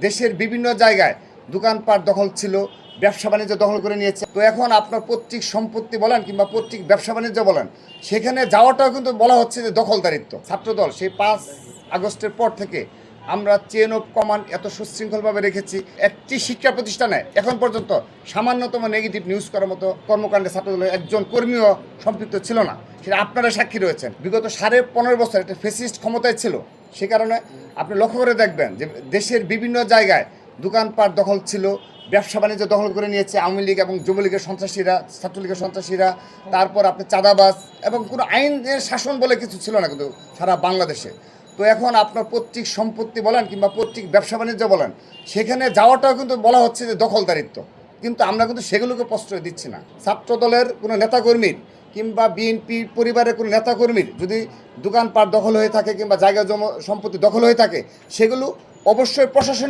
দেশের বিভিন্ন জায়গায় দোকানপাট দখল ছিল, ব্যবসা বাণিজ্য দখল করে নিয়েছে। তো এখন আপনার পৈতৃক সম্পত্তি বলেন কিংবা পৈতৃক ব্যবসা বাণিজ্য বলেন, সেখানে যাওয়াটাও কিন্তু বলা হচ্ছে যে দখলদারিত্ব। ছাত্রদল সেই 5 আগস্টের পর থেকে আমরা চেন অফ কমান্ড এত সুশৃঙ্খলভাবে রেখেছি, একটি শিক্ষা প্রতিষ্ঠানে এখন পর্যন্ত সামান্যতম নেগেটিভ নিউজ করার মতো কর্মকাণ্ডে ছাত্রদলের একজন কর্মীও সম্পৃক্ত ছিল না। সেটা আপনারা সাক্ষী রয়েছেন। বিগত 15.5 বছর একটা ফ্যাসিস্ট ক্ষমতায় ছিল, সে কারণে আপনি লক্ষ্য করে দেখবেন যে দেশের বিভিন্ন জায়গায় দোকানপাট দখল ছিল, ব্যবসা বাণিজ্য দখল করে নিয়েছে আওয়ামী লীগ এবং যুবলীগের সন্ত্রাসীরা, ছাত্রলীগের সন্ত্রাসীরা। তারপর আপনি চাঁদাবাজ এবং কোনো আইনের শাসন বলে কিছু ছিল না কিন্তু সারা বাংলাদেশে। তো এখন আপনার পৈতৃক সম্পত্তি বলেন কিংবা পৈতৃক ব্যবসা বাণিজ্য বলেন, সেখানে যাওয়াটাও কিন্তু বলা হচ্ছে যে দখলদারিত্ব। কিন্তু আমরা কিন্তু সেগুলোকে প্রশ্রয় দিচ্ছি না। ছাত্রদলের কোনো নেতাকর্মীর কিংবা বিএনপির পরিবারের কোনো নেতাকর্মীর যদি দোকানপাট দখল হয়ে থাকে কিংবা জায়গা জমা সম্পত্তি দখল হয়ে থাকে, সেগুলো অবশ্যই প্রশাসন